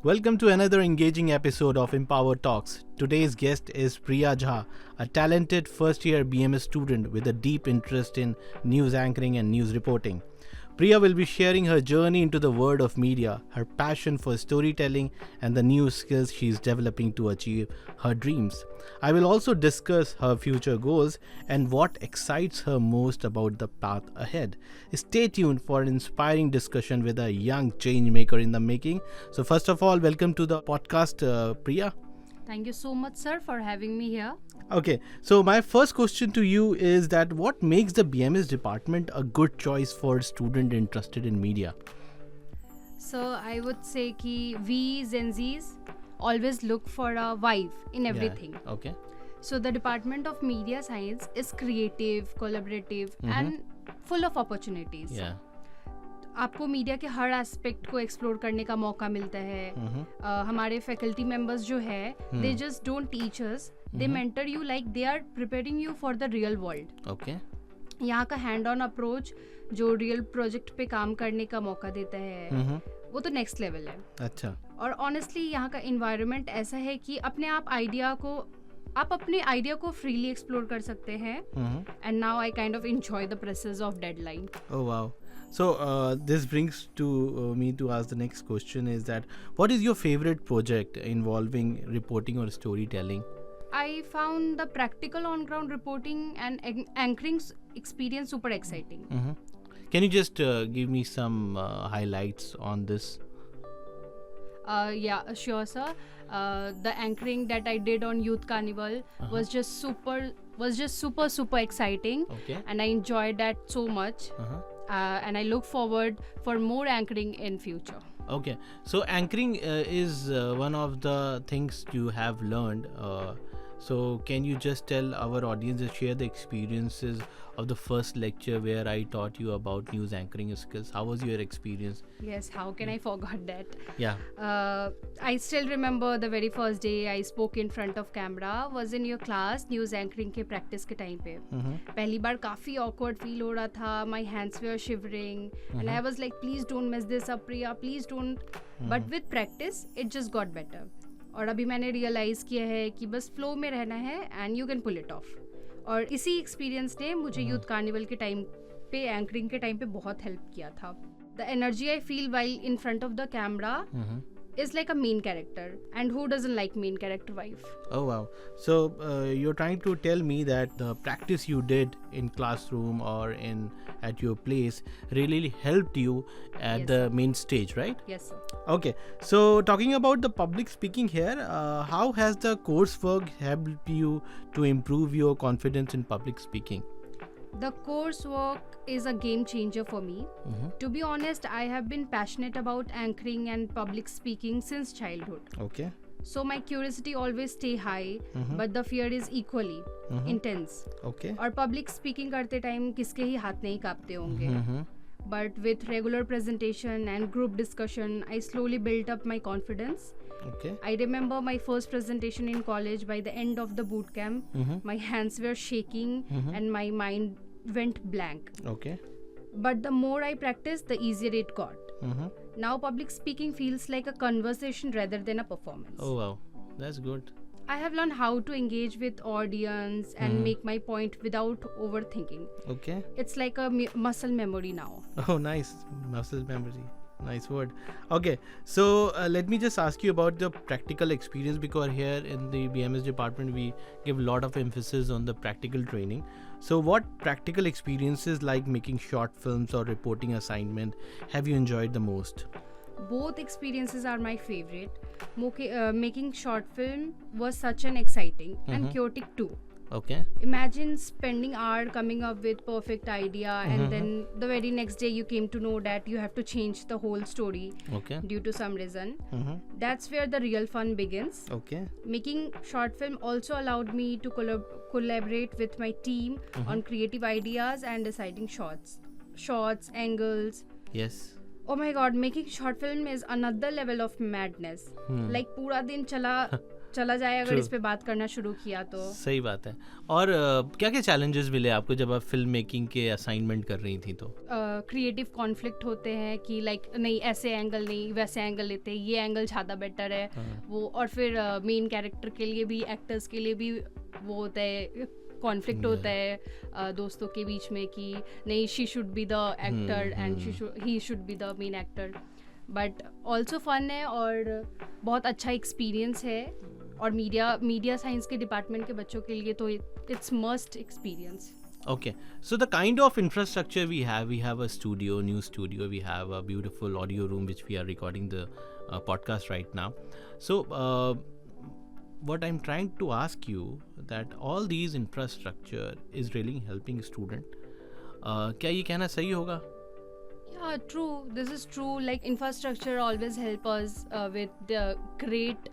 Welcome to another engaging episode of Empower Talks. Today's guest is Priya Jha, a talented first-year BMS student with a deep interest in news anchoring and news reporting. Priya will be sharing her journey into the world of media, her passion for storytelling, and the new skills she's developing to achieve her dreams. I will also discuss her future goals and what excites her most about the path ahead. Stay tuned for an inspiring discussion with a young change maker in the making. So first of all, welcome to the podcast, Priya. Thank you so much, sir, for having me here. Okay, so my first question to you is that what makes the BMS department a good choice for a student interested in media? So I would say कि we Gen Zs always look for a vibe in everything. Yeah, okay. So the Department of Media Science is creative, collaborative and full of opportunities. Yeah. आपको media के हर aspect को explore करने का मौका मिलता है. हमारे फैकल्टी मेंबर्स जो है they just don't teach us, they mentor you like they are preparing you for the real world. Okay. यहाँ का हैंड ऑन अप्रोच जो रियल प्रोजेक्ट पे काम करने का मौका देता है वो तो नेक्स्ट लेवल है. अच्छा. और ऑनेस्टली यहाँ का इन्वायरमेंट ऐसा है कि अपने आप अपने आइडिया को फ्रीली एक्सप्लोर कर सकते हैं. And now I kind of enjoy the process of deadline. Oh wow. So this brings to me to ask the next question is that what is your favorite project involving reporting or storytelling? I found the practical on-ground reporting and anchoring experience super exciting. Can you just give me some highlights on this? Yeah, sure, sir. The anchoring that I did on Youth Carnival was just super exciting. Okay. And I enjoyed that so much. And I look forward for more anchoring in future. Okay, so anchoring is one of the things you have learned. So can you just tell our audience and share the experiences of the first lecture where I taught you about news anchoring skills? How was your experience? Yes, how can I forget that? Yeah. I still remember the very first day I spoke in front of camera was in your class news anchoring के practice के time पे. पहली बार काफ़ी awkward feel हो रहा था. My hands were shivering and I was like, please don't mess this up, Priya, please don't. But with practice, it just got better. और अभी मैंने रियलाइज़ किया है कि बस फ्लो में रहना है and you can pull it off. और इसी एक्सपीरियंस ने मुझे यूथ कार्निवल के टाइम पे एंकरिंग के टाइम पे बहुत हेल्प किया था. The energy I feel while in front of the camera is like a main character, and who doesn't like main character wife? Oh wow. So you're trying to tell me that the practice you did in classroom or at your place really helped you at Yes, the sir. main stage, right? Yes, sir. Okay, so talking about the public speaking here, how has the coursework helped you to improve your confidence in public speaking? The coursework is a game changer for me. To be honest, I have been passionate about anchoring and public speaking since childhood. Okay. So my curiosity always stay high, but the fear is equally intense. Okay. और public speaking करते time किसके ही हाथ नहीं कांपते होंगे. But with regular presentation and group discussion, I slowly built up my confidence. Okay. I remember my first presentation in college. By the end of the boot camp, my hands were shaking and my mind went blank. Okay. But the more I practiced, the easier it got. Now public speaking feels like a conversation rather than a performance. Oh wow, that's good. I have learned how to engage with audience and make my point without overthinking. Okay. It's like a muscle memory now. Oh nice, muscle memory. Nice word. Okay, so let me just ask you about the practical experience, because here in the BMS department we give a lot of emphasis on the practical training. So what practical experiences like making short films or reporting assignment have you enjoyed the most? Both experiences are my favorite. Making short film was such an exciting and chaotic too. Okay. Imagine spending hour coming up with perfect idea and then the very next day you came to know that you have to change the whole story Okay. due to some reason. That's where the real fun begins. Okay. Making short film also allowed me to collaborate with my team on creative ideas and deciding shots, angles. Yes. Oh my god, making short film is another level of madness. Like पूरा दिन चला चला जाए अगर True. इस पे बात करना शुरू किया तो। सही बात है। और क्या क्या चैलेंजेस मिले आपको जब आप फिल्म मेकिंग के असाइनमेंट कर रही थी तो? क्रिएटिव कॉन्फ्लिक्ट होते हैं कि लाइक नहीं ऐसे एंगल नहीं वैसे एंगल लेते, ये एंगल ज़्यादा बेटर है वो, और फिर मेन कैरेक्टर के लिए भी एक्टर्स के लिए भी वो होता है, कॉन्फ्लिक्ट होता है दोस्तों के बीच में कि नहीं she should be the actor and he should be the main actor. But also fun है और बहुत अच्छा एक्सपीरियंस है, और मीडिया साइंस के डिपार्टमेंट के बच्चों के लिए तो it's must experience. Okay, so the kind of infrastructure we have a studio, new studio, we have a beautiful audio room which we are recording the podcast right now. So what I'm trying to ask you that all these infrastructure is really helping student. क्या ये कहना सही होगा? Yeah, true. This is true. Like infrastructure always help us with the great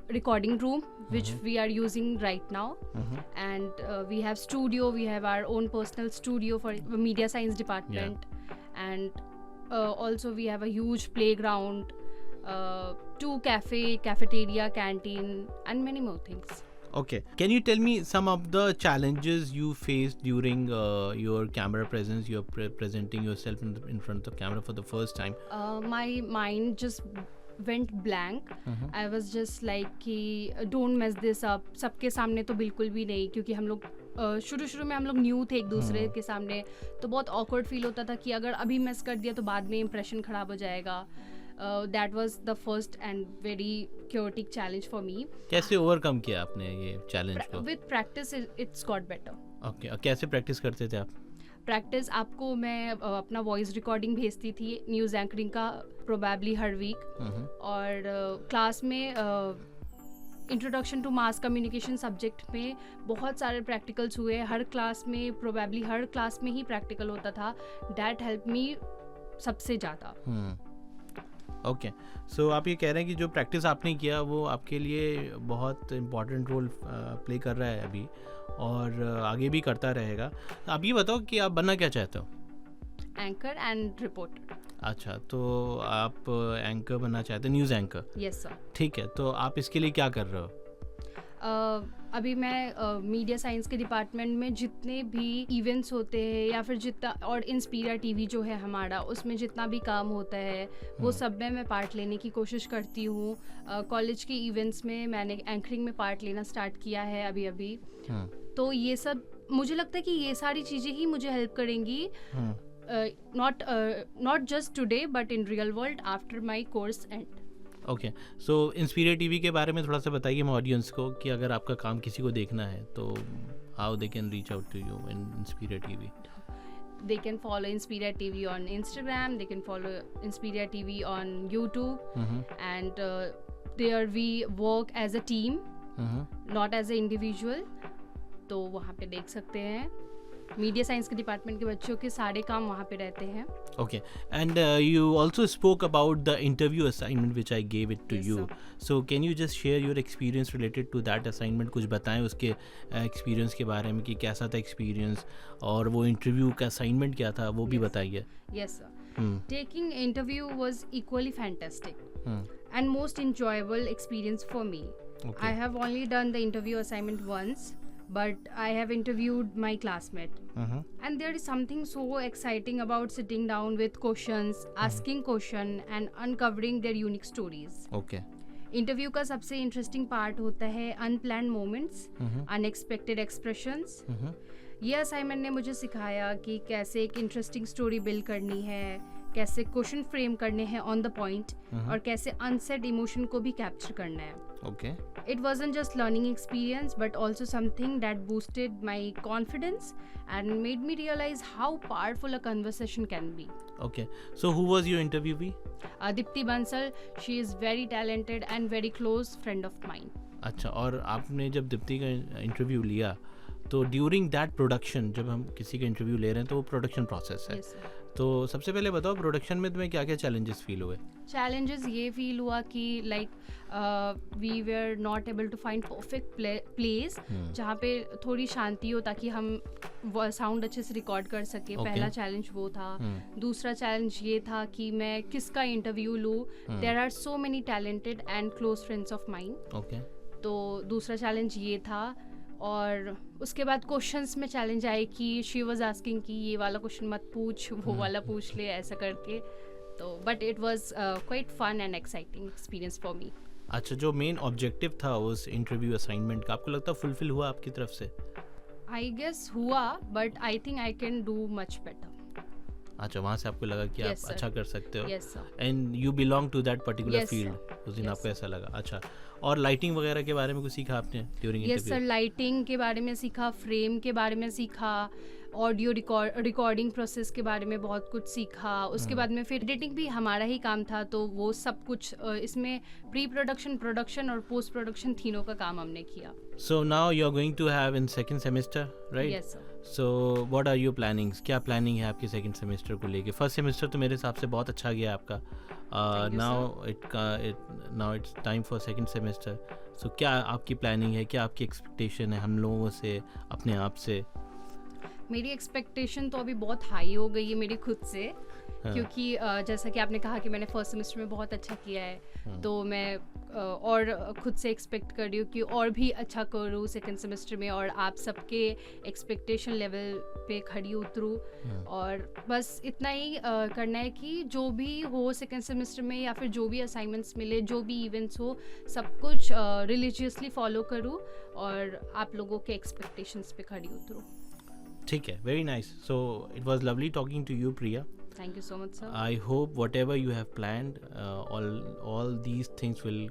recording room which we are using right now, and we have studio, we have our own personal studio for media science department, and also we have a huge playground, 2 cafeteria, canteen, and many more things. Okay, can you tell me some of the challenges you faced during your camera presence? You're presenting yourself in front of camera for the first time. My mind just went blank. I was just like कि don't mess this up. सबके सामने तो बिल्कुल भी नहीं, क्योंकि हम लोग शुरू में हम लोग न्यू थे एक दूसरे के सामने, तो बहुत awkward फील होता था कि अगर अभी मिस कर दिया तो बाद में इम्प्रेशन खराब हो जाएगा। That was the first and very chaotic challenge for me. कैसे ओवरकम किया आपने ये चैलेंज को? With practice it's got better. Okay, और कैसे प्रैक्टिस करते थे आप? प्रैक्टिस आपको मैं अपना वॉइस रिकॉर्डिंग भेजती थी न्यूज़ एंकरिंग का प्रोबेबली हर वीक, और क्लास में introduction to mass communication subject में बहुत सारे प्रैक्टिकल्स हुए हर क्लास में, प्रोबेबली हर क्लास में ही प्रैक्टिकल होता था। दैट हेल्प मी सबसे ज़्यादा। ओके, सो आप ये कह रहे हैं कि जो प्रैक्टिस आपने किया वो आपके लिए बहुत इम्पोर्टेंट रोल प्ले कर रहा है अभी, और आगे भी करता रहेगा। आप ये बताओ कि आप बनना क्या चाहते हो? Anchor and reporter. अच्छा, तो आप एंकर बनना चाहते हैं, न्यूज़ एंकर? Yes sir. ठीक है, तो आप इसके लिए क्या कर रहे हो? अभी मैं मीडिया साइंस के डिपार्टमेंट में जितने भी इवेंट्स होते हैं या फिर जितना, और इंस्पीरिया टीवी जो है हमारा, उसमें जितना भी काम होता है वो सब में मैं पार्ट लेने की कोशिश करती हूँ। कॉलेज के इवेंट्स में मैंने एंकरिंग में पार्ट लेना स्टार्ट किया है अभी। तो ये सब मुझे लगता है कि ये सारी चीज़ें ही मुझे हेल्प करेंगी, not just today but in real world after my course end. Okay, so Inspiria TV के बारे में थोड़ा सा बताइए हमारे ऑडियंस को कि अगर आपका काम किसी को देखना है तो how they can reach out to you in Inspiria TV? They can follow Inspiria TV on Instagram, they can follow Inspiria TV on YouTube, and there we work as a team, not as an individual. तो वहाँ पे देख सकते हैं, media science के department के बच्चों के सारे काम वहाँ पे रहते हैं। Okay, and you also spoke about the interview assignment which I gave it to Yes, you. sir. So can you just share your experience related to that assignment? कुछ बताएं उसके experience के बारे में कि कैसा था experience, और वो interview का assignment क्या था वो भी बताइए। Yes sir. Taking interview was equally fantastic and most enjoyable experience for me. Okay. I have only done the interview assignment once, but I have interviewed my classmate. And there is something so exciting about sitting down with questions, asking question and uncovering their unique stories. Okay. Interview का सबसे interesting part होता है unplanned moments, unexpected expressions. ये assignment ने मुझे सिखाया कि कैसे एक इंटरेस्टिंग स्टोरी बिल्ड करनी है, कैसे क्वेश्चन फ्रेम करने हैं ऑन द पॉइंट, और कैसे अनसेड इमोशन को भी कैप्चर करना है। Okay. It wasn't just learning experience but also something that boosted my confidence and made me realize how powerful a conversation can be. Okay. So who was your interviewee? Dipti Bansal, she is very talented and very close friend of mine. अच्छा, और आपने जब दीप्ति का interview लिया तो during that production, जब हम किसी का इंटरव्यू ले रहे हैं तो वो प्रोडक्शन प्रोसेस है। Yes, sir. तो सबसे पहले बताओ प्रोडक्शन में तुम्हें क्या क्या चैलेंजेस फील हुए? चैलेंजेस ये फील हुआ कि like we were not able to find perfect place जहाँ पे थोड़ी शांति हो ताकि हम साउंड अच्छे से रिकॉर्ड कर सके। Okay. पहला चैलेंज वो था। दूसरा चैलेंज ये था कि मैं किसका इंटरव्यू लूँ। There are so many talented and close friends of mine. Okay. तो दूसरा चैलेंज ये था। और उसके बाद क्वेश्चंस में चैलेंज आए कि शी वाज आस्किंग कि ये वाला क्वेश्चन मत पूछ, वो वाला पूछ ले, ऐसा करके। तो but it was quite fun and exciting experience for me. अच्छा, जो मेन ऑब्जेक्टिव था उस इंटरव्यू असाइनमेंट का, आपको लगता है फुलफिल हुआ आपकी तरफ से? आई गेस हुआ, but I think I can do much better. अच्छा, वहाँ से आपको लगा कि Yes, आप sir. अच्छा कर सकते हो, yes sir. And you belong to that particular Yes, field. sir. उस दिन Yes, आपको sir. ऐसा लगा? अच्छा, और लाइटिंग वगैरह के बारे में कुछ सीखा आपने during yes sir, interview? Lighting के बारे में सीखा, फ्रेम के बारे में सीखा, ऑडियो रिकॉर्डिंग प्रोसेस के बारे में बहुत कुछ सीखा। उसके बाद में फिर एडिटिंग भी हमारा ही काम था, तो वो सब कुछ इसमें प्री प्रोडक्शन, प्रोडक्शन और पोस्ट प्रोडक्शन तीनों का काम हमने किया। So now you are going to have in second semester, right? Yes sir. So what are your plannings? क्या प्लानिंग है आपकी सेकंड सेमेस्टर को लेके? फर्स्ट सेमेस्टर तो मेरे हिसाब से बहुत अच्छा गया आपका। Thank you, now it's time for second semester. So क्या आपकी प्लानिंग है, क्या आपकी एक्सपेक्टेशन है हम लोगों से, अपने आप से? मेरी एक्सपेक्टेशन तो अभी बहुत हाई हो गई है मेरी खुद से, हाँ. क्योंकि जैसा कि आपने कहा कि मैंने फर्स्ट सेमेस्टर में बहुत अच्छा किया है, तो मैं और खुद से एक्सपेक्ट कर रही हूँ कि और भी अच्छा करूँ सेकंड सेमेस्टर में, और आप सबके एक्सपेक्टेशन लेवल पे खड़ी उतरूँ। और बस इतना ही करना है कि जो भी हो सेकंड सेमेस्टर में, या फिर जो भी असाइनमेंट्स मिले, जो भी इवेंट्स हो, सब कुछ रिलीजियसली फॉलो करूँ और आप लोगों के एक्सपेक्टेशंस पे खड़ी उतरूँ। ठीक है, very nice. So it was lovely talking to you, Priya. Thank you so much, sir. I hope whatever you have planned, all these things will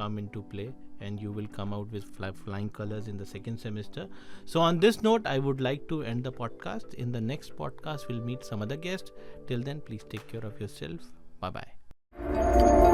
come into play, and you will come out with flying colors in the second semester. So on this note, I would like to end the podcast. In the next podcast, we'll meet some other guest. Till then, please take care of yourself. Bye bye.